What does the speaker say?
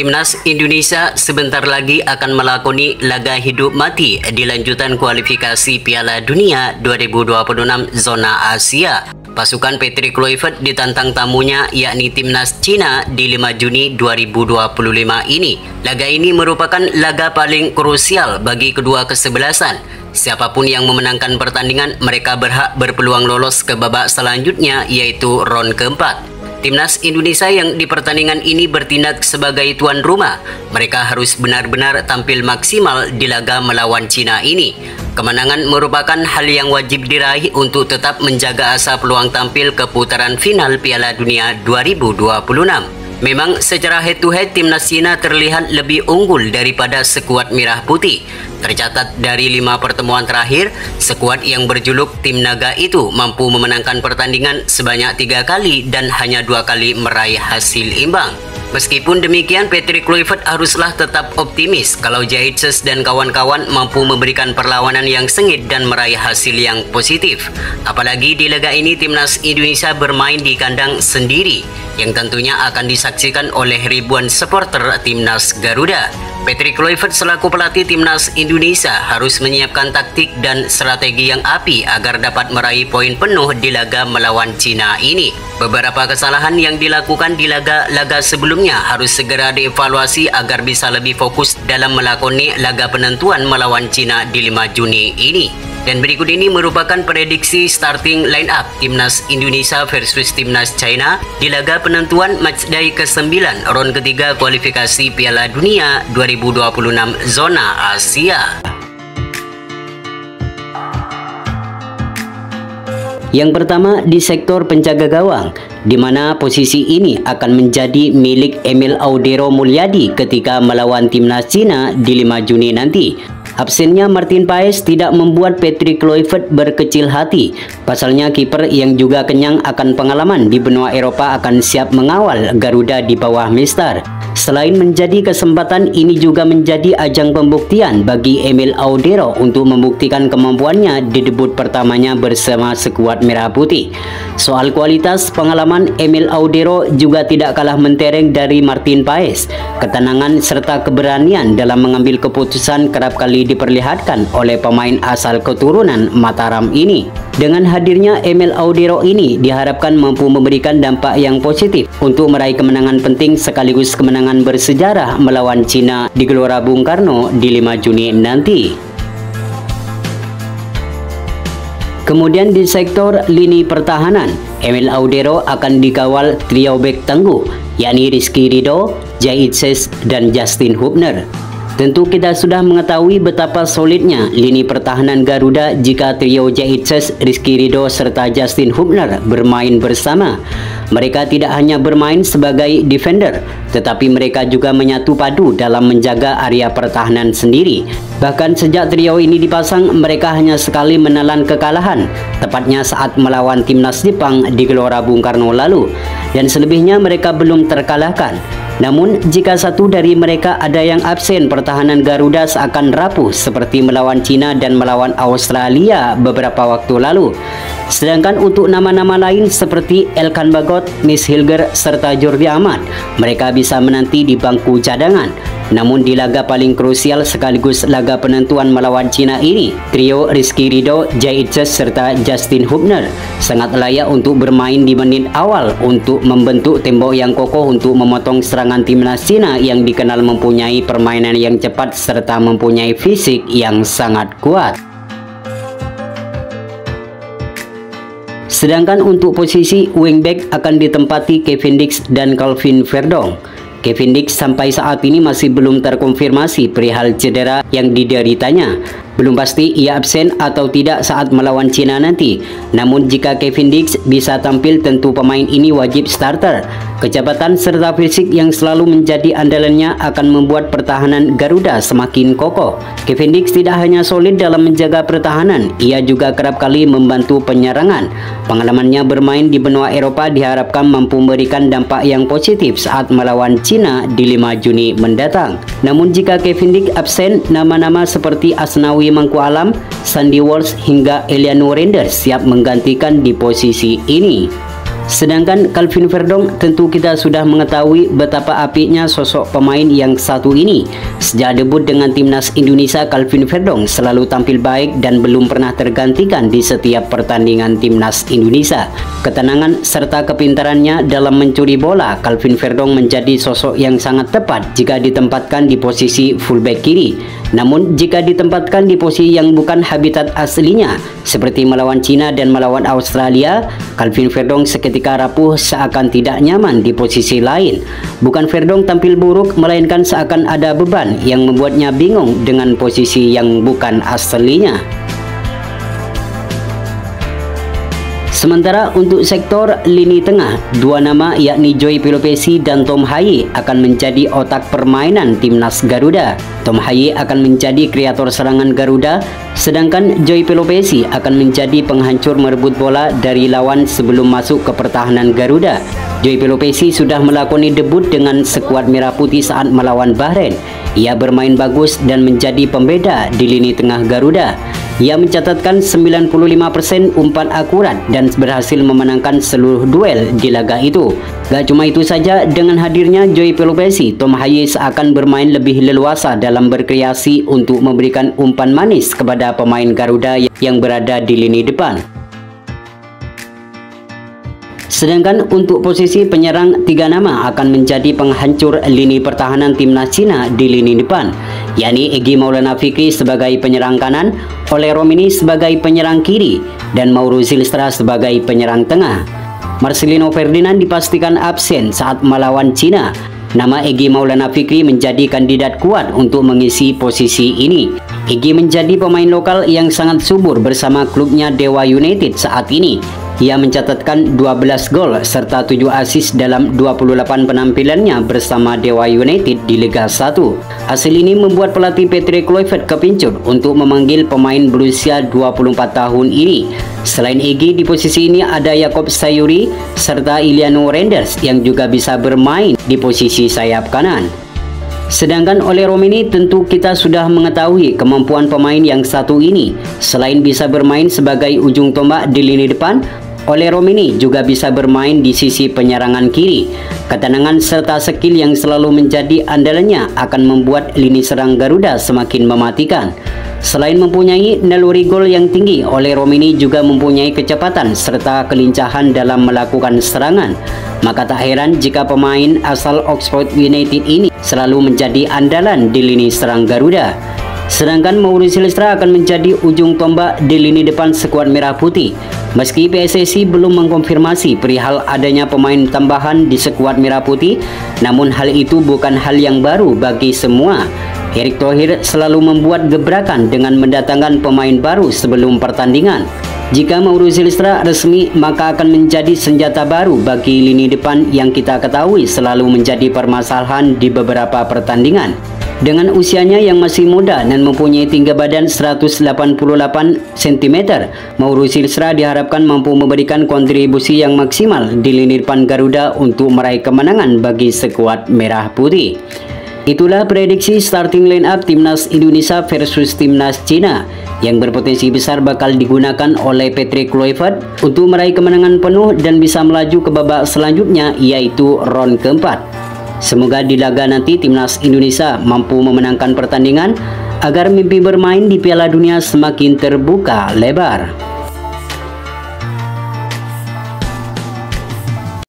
Timnas Indonesia sebentar lagi akan melakoni laga hidup mati di lanjutan kualifikasi Piala Dunia 2026 zona Asia. Pasukan Patrick Kluivert ditantang tamunya yakni Timnas Cina di 5 Juni 2025 ini. Laga ini merupakan laga paling krusial bagi kedua kesebelasan. Siapapun yang memenangkan pertandingan, mereka berhak berpeluang lolos ke babak selanjutnya yaitu round keempat. Timnas Indonesia yang di pertandingan ini bertindak sebagai tuan rumah. Mereka harus benar-benar tampil maksimal di laga melawan Cina ini. Kemenangan merupakan hal yang wajib diraih untuk tetap menjaga asa peluang tampil ke putaran final Piala Dunia 2026. Memang secara head-to-head Timnas Cina terlihat lebih unggul daripada skuad Merah Putih. Tercatat dari 5 pertemuan terakhir, skuad yang berjuluk Tim Naga itu mampu memenangkan pertandingan sebanyak 3 kali dan hanya 2 kali meraih hasil imbang. Meskipun demikian, Patrick Kluivert haruslah tetap optimis kalau Jaitses dan kawan-kawan mampu memberikan perlawanan yang sengit dan meraih hasil yang positif. Apalagi di laga ini Timnas Indonesia bermain di kandang sendiri, yang tentunya akan disaksikan oleh ribuan supporter Timnas Garuda. Patrick Kluivert selaku pelatih Timnas Indonesia harus menyiapkan taktik dan strategi yang apik agar dapat meraih poin penuh di laga melawan Cina ini. Beberapa kesalahan yang dilakukan di laga-laga sebelumnya harus segera dievaluasi agar bisa lebih fokus dalam melakoni laga penentuan melawan Cina di 5 Juni ini. Dan berikut ini merupakan prediksi starting line up Timnas Indonesia versus Timnas China di laga penentuan matchday ke-9 round ketiga kualifikasi Piala Dunia 2026 zona Asia. Yang pertama di sektor penjaga gawang, di mana posisi ini akan menjadi milik Emil Audero Mulyadi ketika melawan Timnas Cina di 5 Juni nanti. Absennya Martin Paes tidak membuat Patrick Kluivert berkecil hati. Pasalnya kiper yang juga kenyang akan pengalaman di benua Eropa akan siap mengawal Garuda di bawah Mister. Selain menjadi kesempatan, ini juga menjadi ajang pembuktian bagi Emil Audero untuk membuktikan kemampuannya di debut pertamanya bersama skuad Merah Putih. Soal kualitas pengalaman, Emil Audero juga tidak kalah mentereng dari Martin Paes. Ketenangan serta keberanian dalam mengambil keputusan kerap kali diperlihatkan oleh pemain asal keturunan Mataram ini. Dengan hadirnya Emil Audero ini diharapkan mampu memberikan dampak yang positif untuk meraih kemenangan penting sekaligus kemenangan bersejarah melawan Cina di Gelora Bung Karno di 5 Juni nanti. Kemudian di sektor lini pertahanan, Emil Audero akan dikawal trio bek tangguh, yakni Rizky Ridho, Jaitses, dan Justin Hubner. Tentu kita sudah mengetahui betapa solidnya lini pertahanan Garuda jika trio Jaitses, Rizky Ridho, serta Justin Hubner bermain bersama. Mereka tidak hanya bermain sebagai defender, tetapi mereka juga menyatu padu dalam menjaga area pertahanan sendiri. Bahkan sejak trio ini dipasang, mereka hanya sekali menelan kekalahan, tepatnya saat melawan Timnas Jepang di Gelora Bung Karno lalu. Dan selebihnya mereka belum terkalahkan. Namun, jika satu dari mereka ada yang absen, pertahanan Garuda seakan rapuh seperti melawan Cina dan melawan Australia beberapa waktu lalu. Sedangkan untuk nama-nama lain seperti Elkan Bagot, Nis Hilger, serta Jordi Amat, mereka bisa menanti di bangku cadangan. Namun di laga paling krusial sekaligus laga penentuan melawan Cina ini, trio Rizky Ridho, Jaitses, serta Justin Hubner sangat layak untuk bermain di menit awal untuk membentuk tembok yang kokoh untuk memotong serangan Timnas Cina yang dikenal mempunyai permainan yang cepat serta mempunyai fisik yang sangat kuat. Sedangkan untuk posisi wingback akan ditempati Kevin Dix dan Calvin Verdong. Kevin Dix sampai saat ini masih belum terkonfirmasi perihal cedera yang dideritanya. Belum pasti ia absen atau tidak saat melawan Cina nanti. Namun jika Kevin Dix bisa tampil, tentu pemain ini wajib starter. Kecepatan serta fisik yang selalu menjadi andalannya akan membuat pertahanan Garuda semakin kokoh. Kevin Dix tidak hanya solid dalam menjaga pertahanan, ia juga kerap kali membantu penyerangan. Pengalamannya bermain di benua Eropa diharapkan mampu memberikan dampak yang positif saat melawan Cina di 5 Juni mendatang. Namun jika Kevin Dix absen, nama-nama seperti Asnawi Mangku Alam, Sandy Walsh hingga Eliano Renders siap menggantikan di posisi ini. Sedangkan Calvin Verdong, tentu kita sudah mengetahui betapa apiknya sosok pemain yang satu ini. Sejak debut dengan timnas Indonesia, Calvin Verdong selalu tampil baik dan belum pernah tergantikan di setiap pertandingan timnas Indonesia. Ketenangan serta kepintarannya dalam mencuri bola, Calvin Verdong menjadi sosok yang sangat tepat jika ditempatkan di posisi fullback kiri. Namun jika ditempatkan di posisi yang bukan habitat aslinya, seperti melawan Cina dan melawan Australia, Calvin Verdong seketika rapuh seakan tidak nyaman di posisi lain. Bukan Verdong tampil buruk, melainkan seakan ada beban yang membuatnya bingung dengan posisi yang bukan aslinya. Sementara untuk sektor lini tengah, dua nama yakni Joy Pelopessy dan Tom Haye akan menjadi otak permainan timnas Garuda. Tom Haye akan menjadi kreator serangan Garuda, sedangkan Joy Pelopessy akan menjadi penghancur merebut bola dari lawan sebelum masuk ke pertahanan Garuda. Joy Pelopessy sudah melakoni debut dengan skuad Merah Putih saat melawan Bahrain. Ia bermain bagus dan menjadi pembeda di lini tengah Garuda. Ia mencatatkan 95% umpan akurat dan berhasil memenangkan seluruh duel di laga itu. Gak cuma itu saja, dengan hadirnya Joy Pelopessy, Tom Haye seakan bermain lebih leluasa dalam berkreasi untuk memberikan umpan manis kepada pemain Garuda yang berada di lini depan. Sedangkan untuk posisi penyerang, tiga nama akan menjadi penghancur lini pertahanan timnas Cina di lini depan, yakni Egy Maulana Fikri sebagai penyerang kanan, Ole Romini sebagai penyerang kiri, dan Mauro Zylstra sebagai penyerang tengah. Marcelino Ferdinand dipastikan absen saat melawan Cina. Nama Egy Maulana Fikri menjadi kandidat kuat untuk mengisi posisi ini. Egy menjadi pemain lokal yang sangat subur bersama klubnya Dewa United saat ini. Ia mencatatkan 12 gol serta 7 assist dalam 28 penampilannya bersama Dewa United di Liga 1. Hasil ini membuat pelatih Patrick Kluivert kepincut untuk memanggil pemain berusia 24 tahun ini. Selain Egy, di posisi ini ada Jakob Sayuri serta Iliano Renders yang juga bisa bermain di posisi sayap kanan. Sedangkan Ole Romini, tentu kita sudah mengetahui kemampuan pemain yang satu ini. Selain bisa bermain sebagai ujung tombak di lini depan, Ole Romini juga bisa bermain di sisi penyerangan kiri. Ketenangan serta skill yang selalu menjadi andalannya akan membuat lini serang Garuda semakin mematikan. Selain mempunyai naluri gol yang tinggi, Ole Romini juga mempunyai kecepatan serta kelincahan dalam melakukan serangan. Maka tak heran jika pemain asal Oxford United ini selalu menjadi andalan di lini serang Garuda. Sedangkan Mauro Zylstra akan menjadi ujung tombak di lini depan skuad Merah Putih. Meski PSSI belum mengkonfirmasi perihal adanya pemain tambahan di skuad Merah Putih, namun hal itu bukan hal yang baru bagi semua. Erick Thohir selalu membuat gebrakan dengan mendatangkan pemain baru sebelum pertandingan. Jika Mauro Zylstra resmi, maka akan menjadi senjata baru bagi lini depan yang kita ketahui selalu menjadi permasalahan di beberapa pertandingan. Dengan usianya yang masih muda dan mempunyai tinggi badan 188 cm, Mauro Zylstra diharapkan mampu memberikan kontribusi yang maksimal di lini depan Garuda untuk meraih kemenangan bagi skuad Merah Putih. Itulah prediksi starting line up timnas Indonesia versus timnas Cina yang berpotensi besar bakal digunakan oleh Patrick Kluivert untuk meraih kemenangan penuh dan bisa melaju ke babak selanjutnya, yaitu round keempat. Semoga di laga nanti timnas Indonesia mampu memenangkan pertandingan agar mimpi bermain di Piala Dunia semakin terbuka lebar.